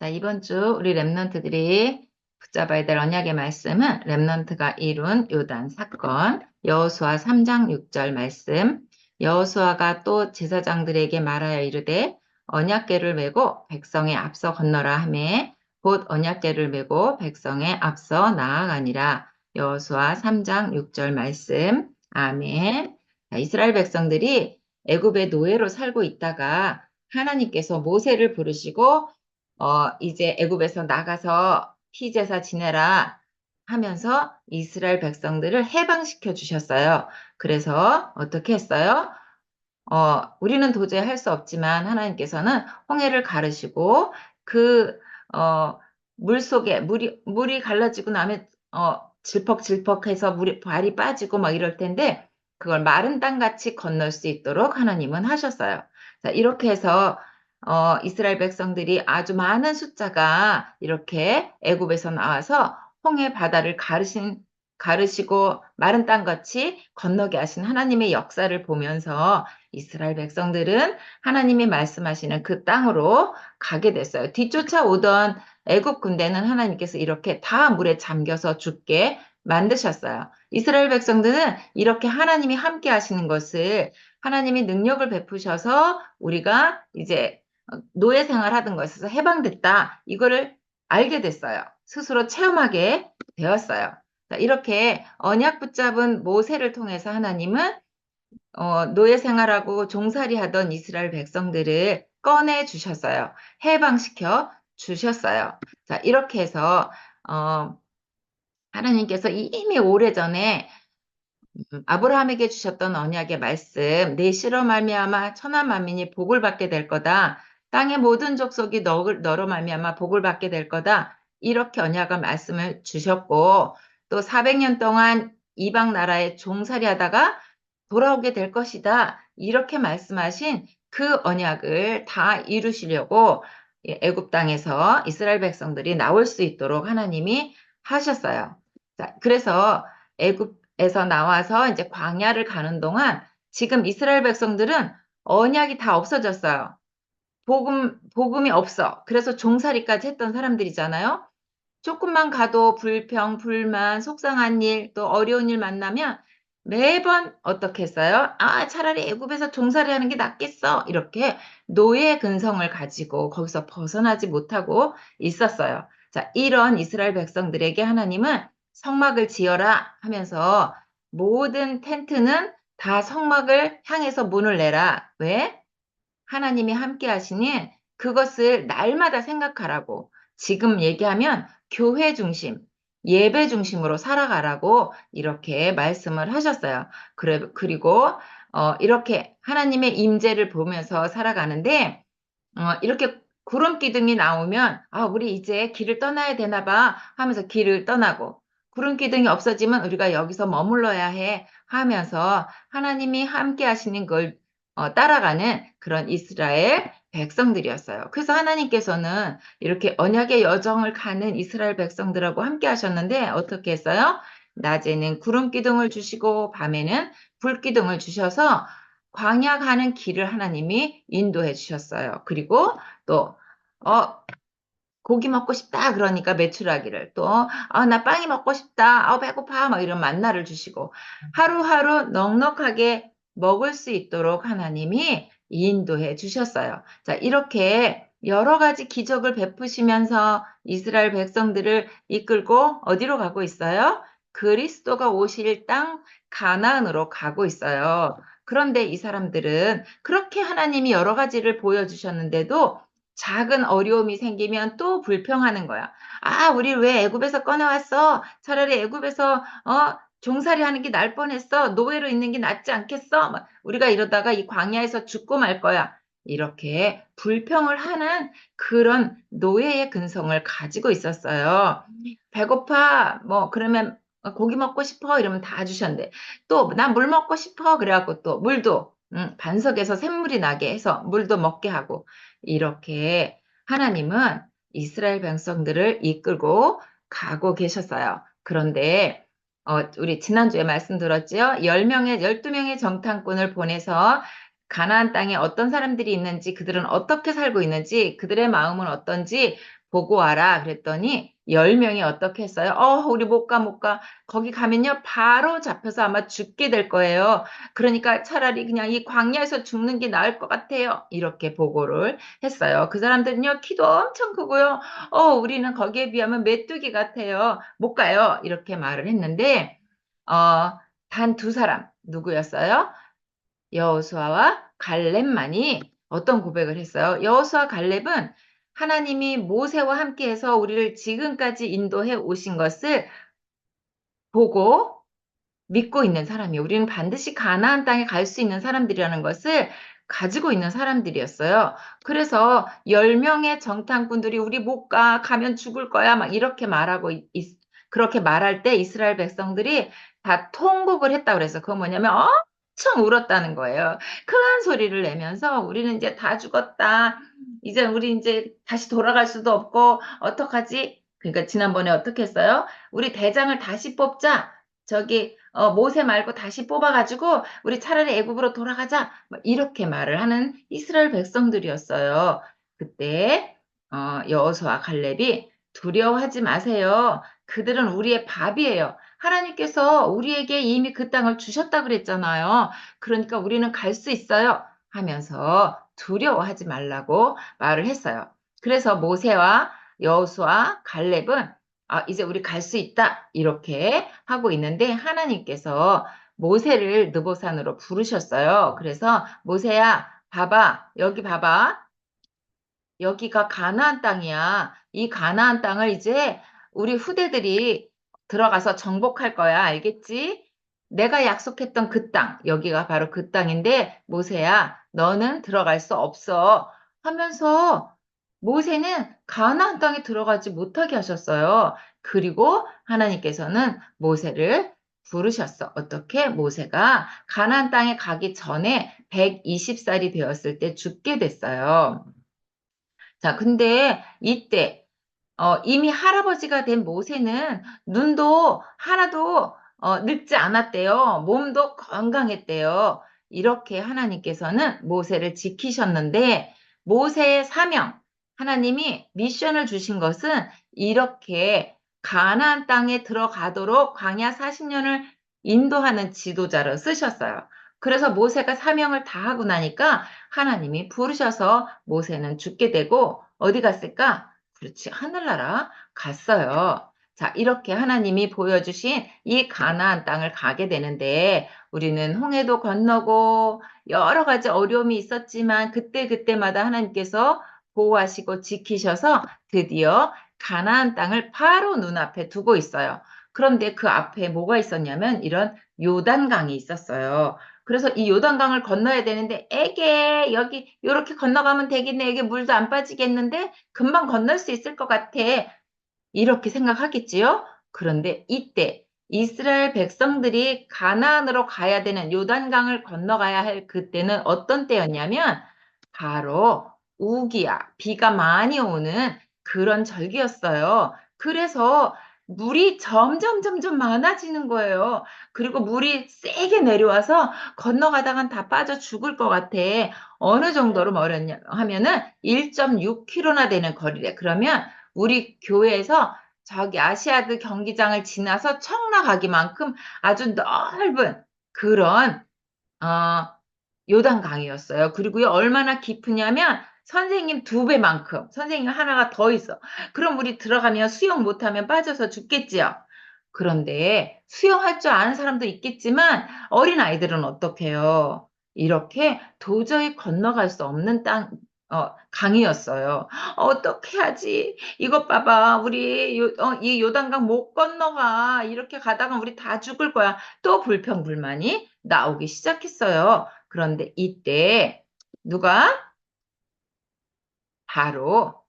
자, 이번 주 우리 랩런트들이 붙잡아야 될 언약의 말씀은 랩런트가 이룬 요단 사건, 여호수아 3장 6절 말씀. 여호수아가 또 제사장들에게 말하여 이르되 언약궤를 메고 백성에 앞서 건너라 하매 곧 언약궤를 메고 백성에 앞서 나아가니라. 여호수아 3장 6절 말씀. 아멘. 자, 이스라엘 백성들이 애굽의 노예로 살고 있다가 하나님께서 모세를 부르시고 이제 애굽에서 나가서 피제사 지내라 하면서 이스라엘 백성들을 해방시켜 주셨어요. 그래서 어떻게 했어요? 우리는 도저히 할 수 없지만 하나님께서는 홍해를 가르시고 그, 물 속에 물이 갈라지고 나면, 질퍽질퍽해서 발이 빠지고 막 이럴 텐데 그걸 마른 땅같이 건널 수 있도록 하나님은 하셨어요. 자, 이렇게 해서, 이스라엘 백성들이 아주 많은 숫자가 이렇게 애굽에서 나와서 홍해 바다를 가르시고 마른 땅같이 건너게 하신 하나님의 역사를 보면서 이스라엘 백성들은 하나님이 말씀하시는 그 땅으로 가게 됐어요. 뒤쫓아오던 애굽 군대는 하나님께서 이렇게 다 물에 잠겨서 죽게 만드셨어요. 이스라엘 백성들은 이렇게 하나님이 함께 하시는 것을 하나님이 능력을 베푸셔서 우리가 이제 노예 생활하던 것에서 해방됐다. 이거를 알게 됐어요. 스스로 체험하게 되었어요. 자, 이렇게 언약 붙잡은 모세를 통해서 하나님은 노예 생활하고 종살이 하던 이스라엘 백성들을 꺼내 주셨어요. 해방시켜 주셨어요. 자, 이렇게 해서, 어, 하나님께서 이미 오래전에 아브라함에게 주셨던 언약의 말씀, 내 씨로 말미암아 천하 만민이 복을 받게 될 거다. 땅의 모든 족속이 너로 말미암아 복을 받게 될 거다. 이렇게 언약의 말씀을 주셨고 또 400년 동안 이방 나라에 종살이 하다가 돌아오게 될 것이다. 이렇게 말씀하신 그 언약을 다 이루시려고 애굽 땅에서 이스라엘 백성들이 나올 수 있도록 하나님이 하셨어요. 자, 그래서 애굽에서 나와서 이제 광야를 가는 동안 지금 이스라엘 백성들은 언약이 다 없어졌어요. 복음이 없어. 그래서 종살이까지 했던 사람들이잖아요. 조금만 가도 불평, 불만, 속상한 일, 또 어려운 일 만나면 매번 어떻게 했어요? 아, 차라리 애굽에서 종살이 하는 게 낫겠어. 이렇게 노예 근성을 가지고 거기서 벗어나지 못하고 있었어요. 자, 이런 이스라엘 백성들에게 하나님은 성막을 지어라 하면서 모든 텐트는 다 성막을 향해서 문을 내라. 왜? 하나님이 함께 하시니 그것을 날마다 생각하라고. 지금 얘기하면 교회 중심, 예배 중심으로 살아가라고 이렇게 말씀을 하셨어요. 그리고 이렇게 하나님의 임재를 보면서 살아가는데 이렇게 구름 기둥이 나오면 아, 우리 이제 길을 떠나야 되나 봐 하면서 길을 떠나고 구름 기둥이 없어지면 우리가 여기서 머물러야 해 하면서 하나님이 함께 하시는 걸 따라가는 그런 이스라엘 백성들이었어요. 그래서 하나님께서는 이렇게 언약의 여정을 가는 이스라엘 백성들하고 함께 하셨는데 어떻게 했어요? 낮에는 구름 기둥을 주시고 밤에는 불 기둥을 주셔서 광야 가는 길을 하나님이 인도해 주셨어요. 그리고 또, 어, 고기 먹고 싶다 그러니까 메추라기를 또, 나 빵이 먹고 싶다. 배고파. 막 이런 만나를 주시고 하루하루 넉넉하게 먹을 수 있도록 하나님이 인도해 주셨어요. 자, 이렇게 여러 가지 기적을 베푸시면서 이스라엘 백성들을 이끌고 어디로 가고 있어요? 그리스도가 오실 땅 가나안으로 가고 있어요. 그런데 이 사람들은 그렇게 하나님이 여러 가지를 보여주셨는데도 작은 어려움이 생기면 또 불평하는 거야. 아, 우리 왜 애굽에서 꺼내왔어? 차라리 애굽에서 종살이 하는 게 날 뻔했어. 노예로 있는 게 낫지 않겠어? 막 우리가 이러다가 이 광야에서 죽고 말 거야. 이렇게 불평을 하는 그런 노예의 근성을 가지고 있었어요. 배고파. 뭐 그러면 고기 먹고 싶어 이러면 다 주셨는데 또 난 물 먹고 싶어 그래갖고 또 물도 반석에서 샘물이 나게 해서 물도 먹게 하고 이렇게 하나님은 이스라엘 백성들을 이끌고 가고 계셨어요. 그런데 우리 지난주에 말씀 들었죠? 10명의 12명의 정탐꾼을 보내서 가나안 땅에 어떤 사람들이 있는지, 그들은 어떻게 살고 있는지, 그들의 마음은 어떤지 보고 와라. 그랬더니 10명이 어떻게 했어요? 우리 못 가, 못 가. 거기 가면요, 바로 잡혀서 아마 죽게 될 거예요. 그러니까 차라리 그냥 이 광야에서 죽는 게 나을 것 같아요. 이렇게 보고를 했어요. 그 사람들은요, 키도 엄청 크고요. 우리는 거기에 비하면 메뚜기 같아요. 못 가요. 이렇게 말을 했는데, 단 두 사람, 누구였어요? 여호수아와 갈렙만이 어떤 고백을 했어요? 여호수아 갈렙은 하나님이 모세와 함께해서 우리를 지금까지 인도해 오신 것을 보고 믿고 있는 사람이에요. 우리는 반드시 가나안 땅에 갈 수 있는 사람들이라는 것을 가지고 있는 사람들이었어요. 그래서 10명의 정탐꾼들이 우리 못 가, 가면 죽을 거야, 막 이렇게 말하고 그렇게 말할 때 이스라엘 백성들이 다 통곡을 했다고 그래서 그건 뭐냐면 엄청 울었다는 거예요. 큰 소리를 내면서 우리는 이제 다 죽었다. 이제 우리 이제 다시 돌아갈 수도 없고 어떡하지? 그러니까 지난번에 어떻게 했어요? 우리 대장을 다시 뽑자. 저기 모세 말고 다시 뽑아가지고 우리 차라리 애굽으로 돌아가자. 뭐 이렇게 말을 하는 이스라엘 백성들이었어요. 그때 여호수아 갈렙이 두려워하지 마세요. 그들은 우리의 밥이에요. 하나님께서 우리에게 이미 그 땅을 주셨다 그랬잖아요. 그러니까 우리는 갈 수 있어요. 하면서 두려워하지 말라고 말을 했어요. 그래서 모세와 여호수아 갈렙은 이제 우리 갈 수 있다. 이렇게 하고 있는데 하나님께서 모세를 느보산으로 부르셨어요. 그래서 모세야, 봐봐. 여기 봐봐. 여기가 가나안 땅이야. 이 가나안 땅을 이제 우리 후대들이 들어가서 정복할 거야. 알겠지? 내가 약속했던 그 땅, 여기가 바로 그 땅인데, 모세야, 너는 들어갈 수 없어. 하면서 모세는 가나안 땅에 들어가지 못하게 하셨어요. 그리고 하나님께서는 모세를 부르셨어. 어떻게? 모세가 가나안 땅에 가기 전에 120살이 되었을 때 죽게 됐어요. 자, 근데 이때 이미 할아버지가 된 모세는 눈도 하나도 늙지 않았대요. 몸도 건강했대요. 이렇게 하나님께서는 모세를 지키셨는데 모세의 사명, 하나님이 미션을 주신 것은 이렇게 가나안 땅에 들어가도록 광야 40년을 인도하는 지도자로 쓰셨어요. 그래서 모세가 사명을 다 하고 나니까 하나님이 부르셔서 모세는 죽게 되고 어디 갔을까? 그렇지, 하늘나라 갔어요. 자, 이렇게 하나님이 보여주신 이 가나안 땅을 가게 되는데 우리는 홍해도 건너고 여러 가지 어려움이 있었지만 그때그때마다 하나님께서 보호하시고 지키셔서 드디어 가나안 땅을 바로 눈앞에 두고 있어요. 그런데 그 앞에 뭐가 있었냐면 이런 요단강이 있었어요. 그래서 이 요단강을 건너야 되는데 에게 여기 요렇게 건너가면 되겠네. 여기 물도 안 빠지겠는데 금방 건널 수 있을 것 같아. 이렇게 생각하겠지요? 그런데 이때 이스라엘 백성들이 가나안으로 가야 되는 요단강을 건너가야 할 그때는 어떤 때였냐면 바로 우기야, 비가 많이 오는 그런 절기였어요. 그래서 물이 점점 많아지는 거예요. 그리고 물이 세게 내려와서 건너가다간 다 빠져 죽을 것 같아. 어느 정도로 멀었냐 하면은 1.6km나 되는 거리래. 그러면 우리 교회에서 저기 아시아드 경기장을 지나서 청라 가기만큼 아주 넓은 그런 어, 요단강이었어요. 그리고요, 얼마나 깊으냐면 선생님 2배만큼, 선생님 하나가 더 있어. 그럼 우리 들어가면 수영 못하면 빠져서 죽겠지요. 그런데 수영할 줄 아는 사람도 있겠지만 어린 아이들은 어떡해요? 이렇게 도저히 건너갈 수 없는 강이었어요. 어떻게 하지? 이것 봐봐. 우리 이 요단강 못 건너가. 이렇게 가다가 우리 다 죽을 거야. 또 불평불만이 나오기 시작했어요. 그런데 이때 누가 바로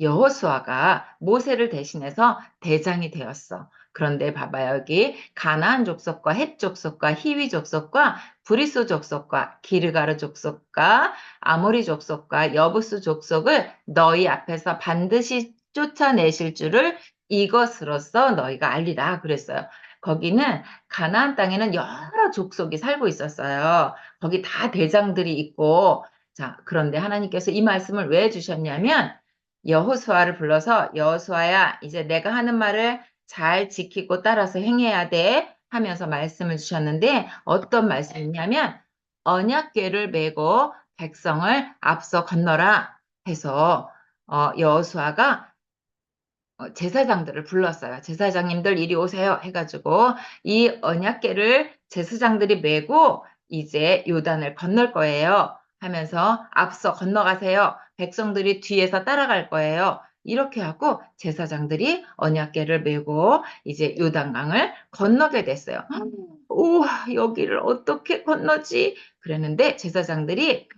여호수아가 모세를 대신해서 대장이 되었어. 그런데 봐봐 여기 가나안 족속과 헷 족속과 히위 족속과 브리스 족속과 기르가르 족속과 아모리 족속과 여부스 족속을 너희 앞에서 반드시 쫓아내실 줄을 이것으로써 너희가 알리라 그랬어요. 거기는 가나안 땅에는 여러 족속이 살고 있었어요. 거기 다 대장들이 있고, 자, 그런데 하나님께서 이 말씀을 왜 주셨냐면, 여호수아를 불러서 여호수아야, 이제 내가 하는 말을 잘 지키고 따라서 행해야 돼 하면서 말씀을 주셨는데, 어떤 말씀이냐면, 언약궤를 메고 백성을 앞서 건너라 해서 여호수아가 제사장들을 불렀어요. 제사장님들 이리 오세요 해가지고 이 언약궤를 제사장들이 메고 이제 요단을 건널 거예요 하면서 앞서 건너가세요. 백성들이 뒤에서 따라갈 거예요. 이렇게 하고 제사장들이 언약궤를 메고 이제 요단강을 건너게 됐어요. 우와, 여기를 어떻게 건너지? 그랬는데 제사장들이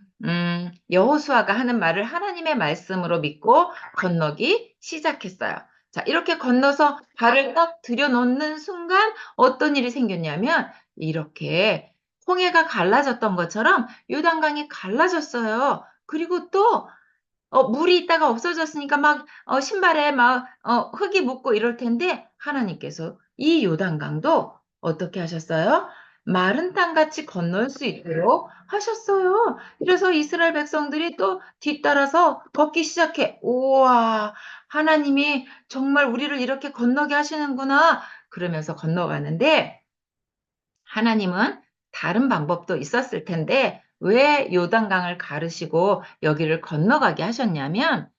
여호수아가 하는 말을 하나님의 말씀으로 믿고 건너기 시작했어요. 자, 이렇게 건너서 발을 딱 들여놓는 순간 어떤 일이 생겼냐면 이렇게 홍해가 갈라졌던 것처럼 요단강이 갈라졌어요. 그리고 또 물이 있다가 없어졌으니까 막 신발에 막 흙이 묻고 이럴 텐데 하나님께서 이 요단강도 어떻게 하셨어요? 마른 땅같이 건널 수 있도록 하셨어요. 그래서 이스라엘 백성들이 또 뒤따라서 걷기 시작해. 우와, 하나님이 정말 우리를 이렇게 건너게 하시는구나. 그러면서 건너가는데 하나님은 다른 방법도 있었을 텐데 왜 요단강을 가르시고 여기를 건너가게 하셨냐면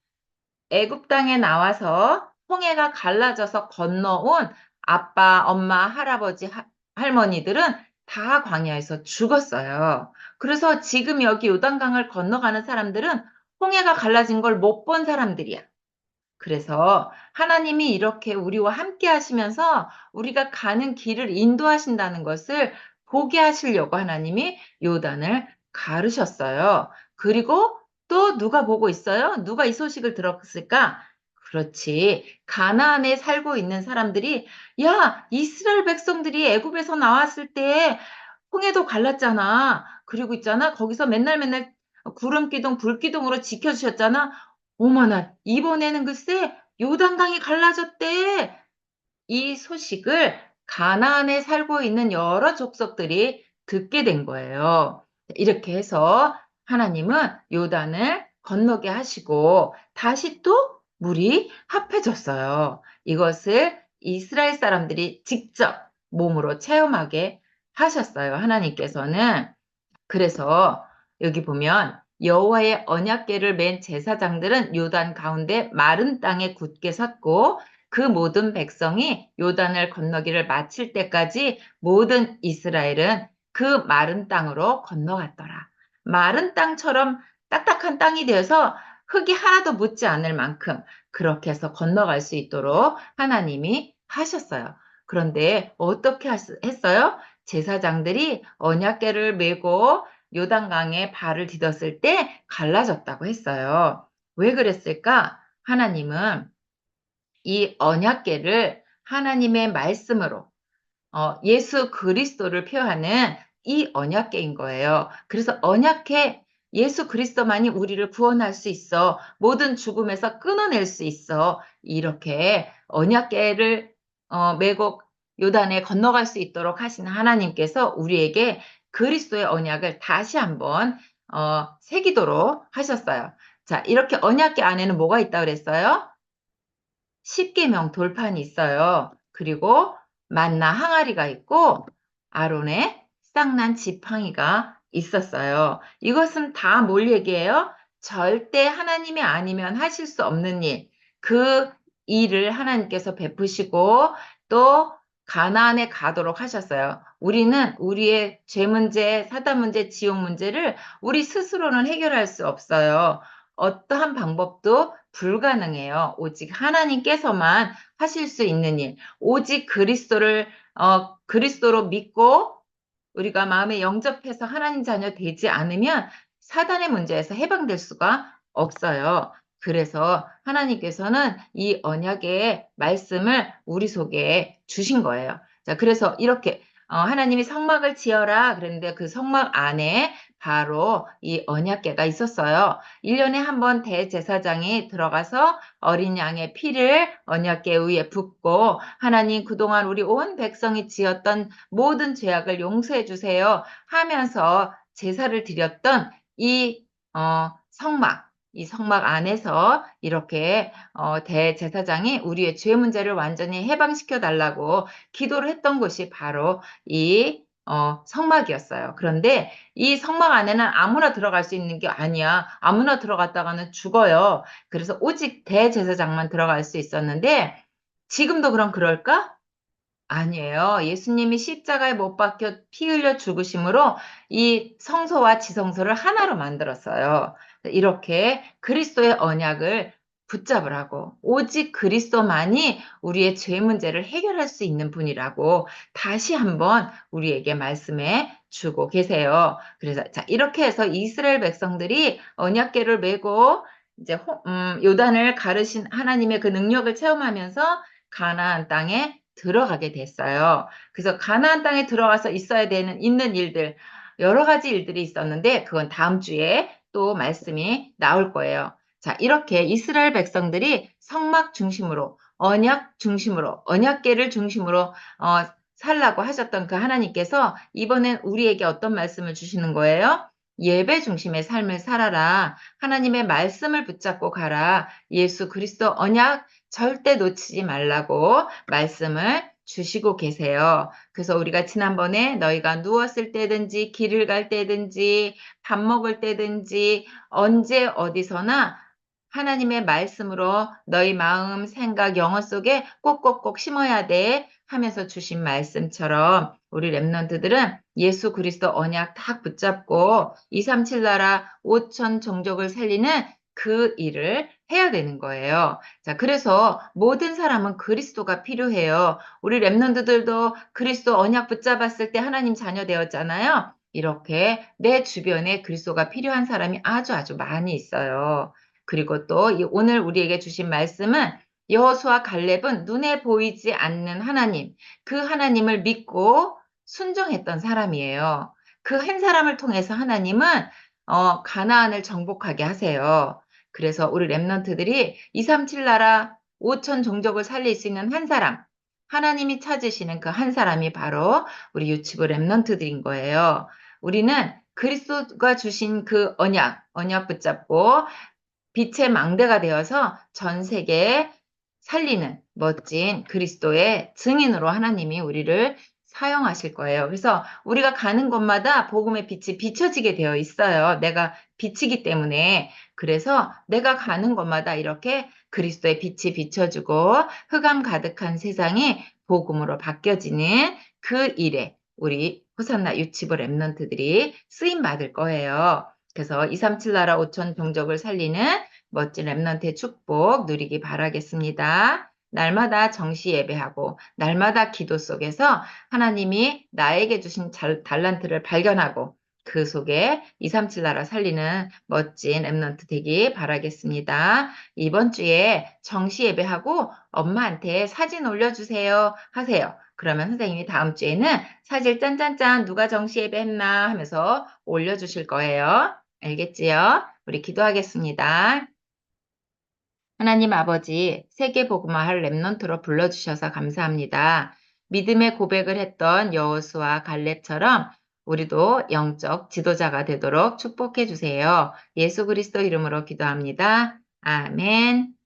애굽 땅에 나와서 홍해가 갈라져서 건너온 아빠, 엄마, 할아버지, 할머니들은 다 광야에서 죽었어요. 그래서 지금 여기 요단강을 건너가는 사람들은 홍해가 갈라진 걸 못 본 사람들이야. 그래서 하나님이 이렇게 우리와 함께 하시면서 우리가 가는 길을 인도하신다는 것을 보게 하시려고 하나님이 요단을 가르셨어요. 그리고 또 누가 보고 있어요? 누가 이 소식을 들었을까? 그렇지. 가나안에 살고 있는 사람들이 야, 이스라엘 백성들이 애굽에서 나왔을 때 홍해도 갈랐잖아. 그리고 있잖아. 거기서 맨날 맨날 구름 기둥, 불 기둥으로 지켜주셨잖아. 어머나, 이번에는 글쎄 요단강이 갈라졌대. 이 소식을 가나안에 살고 있는 여러 족속들이 듣게 된 거예요. 이렇게 해서 하나님은 요단을 건너게 하시고 다시 또 물이 합해졌어요. 이것을 이스라엘 사람들이 직접 몸으로 체험하게 하셨어요. 하나님께서는. 그래서 여기 보면 여호와의 언약궤를 맨 제사장들은 요단 가운데 마른 땅에 굳게 섰고 그 모든 백성이 요단을 건너기를 마칠 때까지 모든 이스라엘은 그 마른 땅으로 건너갔더라. 마른 땅처럼 딱딱한 땅이 되어서 흙이 하나도 묻지 않을 만큼 그렇게 해서 건너갈 수 있도록 하나님이 하셨어요. 그런데 어떻게 했어요? 제사장들이 언약궤를 메고 요단강에 발을 디뎠을 때 갈라졌다고 했어요. 왜 그랬을까? 하나님은 이 언약궤를 하나님의 말씀으로 예수 그리스도를 표하는 이 언약궤인 거예요. 그래서 언약궤 예수 그리스도만이 우리를 구원할 수 있어. 모든 죽음에서 끊어낼 수 있어. 이렇게 언약궤를 메고 요단에 건너갈 수 있도록 하시는 하나님께서 우리에게 그리스도의 언약을 다시 한번 새기도록 하셨어요. 자, 이렇게 언약궤 안에는 뭐가 있다고 그랬어요? 십계명 돌판이 있어요. 그리고 만나 항아리가 있고 아론의 쌍난 지팡이가 있었어요. 이것은 다 뭘 얘기해요? 절대 하나님이 아니면 하실 수 없는 일. 그 일을 하나님께서 베푸시고 또 가나안에 가도록 하셨어요. 우리는 우리의 죄 문제, 사단 문제, 지옥 문제를 우리 스스로는 해결할 수 없어요. 어떠한 방법도 불가능해요. 오직 하나님께서만 하실 수 있는 일, 오직 그리스도로 믿고 우리가 마음에 영접해서 하나님 자녀 되지 않으면 사단의 문제에서 해방될 수가 없어요. 그래서 하나님께서는 이 언약의 말씀을 우리 속에 주신 거예요. 자, 그래서 이렇게 하나님이 성막을 지어라 그랬는데 그 성막 안에 바로 이 언약궤가 있었어요. 1년에 한 번 대제사장이 들어가서 어린 양의 피를 언약궤 위에 붓고 하나님 그동안 우리 온 백성이 지었던 모든 죄악을 용서해 주세요 하면서 제사를 드렸던 이 성막, 이 성막 안에서 이렇게 대제사장이 우리의 죄 문제를 완전히 해방시켜 달라고 기도를 했던 곳이 바로 이 성막이었어요. 그런데 이 성막 안에는 아무나 들어갈 수 있는 게 아니야. 아무나 들어갔다가는 죽어요. 그래서 오직 대제사장만 들어갈 수 있었는데 지금도 그럼 그럴까? 아니에요. 예수님이 십자가에 못 박혀 피 흘려 죽으심으로 이 성소와 지성소를 하나로 만들었어요. 이렇게 그리스도의 언약을 붙잡으라고 오직 그리스도만이 우리의 죄 문제를 해결할 수 있는 분이라고 다시 한번 우리에게 말씀해 주고 계세요. 그래서 자, 이렇게 해서 이스라엘 백성들이 언약궤를 메고 이제 요단을 가르신 하나님의 그 능력을 체험하면서 가나안 땅에 들어가게 됐어요. 그래서 가나안 땅에 들어가서 있어야 되는 있는 일들 여러 가지 일들이 있었는데 그건 다음 주에 또 말씀이 나올 거예요. 자, 이렇게 이스라엘 백성들이 성막 중심으로 언약 중심으로 언약궤를 중심으로 살라고 하셨던 그 하나님께서 이번엔 우리에게 어떤 말씀을 주시는 거예요? 예배 중심의 삶을 살아라. 하나님의 말씀을 붙잡고 가라. 예수 그리스도 언약 절대 놓치지 말라고 말씀을 주시고 계세요. 그래서 우리가 지난번에 너희가 누웠을 때든지 길을 갈 때든지 밥 먹을 때든지 언제 어디서나 하나님의 말씀으로 너희 마음, 생각, 영혼 속에 꼭꼭꼭 심어야 돼 하면서 주신 말씀처럼 우리 랩런트들은 예수 그리스도 언약 딱 붙잡고 237 나라 5천 종족을 살리는 그 일을 해야 되는 거예요. 자, 그래서 모든 사람은 그리스도가 필요해요. 우리 랩런트들도 그리스도 언약 붙잡았을 때 하나님 자녀 되었잖아요. 이렇게 내 주변에 그리스도가 필요한 사람이 아주 아주 많이 있어요. 그리고 또 오늘 우리에게 주신 말씀은 여호수아 갈렙은 눈에 보이지 않는 하나님, 그 하나님을 믿고 순종했던 사람이에요. 그 한 사람을 통해서 하나님은 가나안을 정복하게 하세요. 그래서 우리 랩런트들이 237 나라 5천 종족을 살릴 수 있는 한 사람, 하나님이 찾으시는 그 한 사람이 바로 우리 유치부 랩런트들인 거예요. 우리는 그리스도가 주신 그 언약 붙잡고 빛의 망대가 되어서 전 세계에 살리는 멋진 그리스도의 증인으로 하나님이 우리를 사용하실 거예요. 그래서 우리가 가는 곳마다 복음의 빛이 비춰지게 되어 있어요. 내가 빛이기 때문에. 그래서 내가 가는 곳마다 이렇게 그리스도의 빛이 비춰주고 흑암 가득한 세상이 복음으로 바뀌어지는 그 일에 우리 호산나 유치부 랩런트들이 쓰임 받을 거예요. 그래서 237 나라 5천 종족을 살리는 멋진 랩런트의 축복 누리기 바라겠습니다. 날마다 정시 예배하고 날마다 기도 속에서 하나님이 나에게 주신 달란트를 발견하고 그 속에 237 나라 살리는 멋진 랩런트 되기 바라겠습니다. 이번 주에 정시 예배하고 엄마한테 사진 올려주세요 하세요. 그러면 선생님이 다음 주에는 사진 짠짠짠 누가 정시 예배했나 하면서 올려주실 거예요. 알겠지요? 우리 기도하겠습니다. 하나님 아버지, 세계복음화할 렘넌트로 불러주셔서 감사합니다. 믿음의 고백을 했던 여호수아 갈렙처럼 우리도 영적 지도자가 되도록 축복해 주세요. 예수 그리스도 이름으로 기도합니다. 아멘.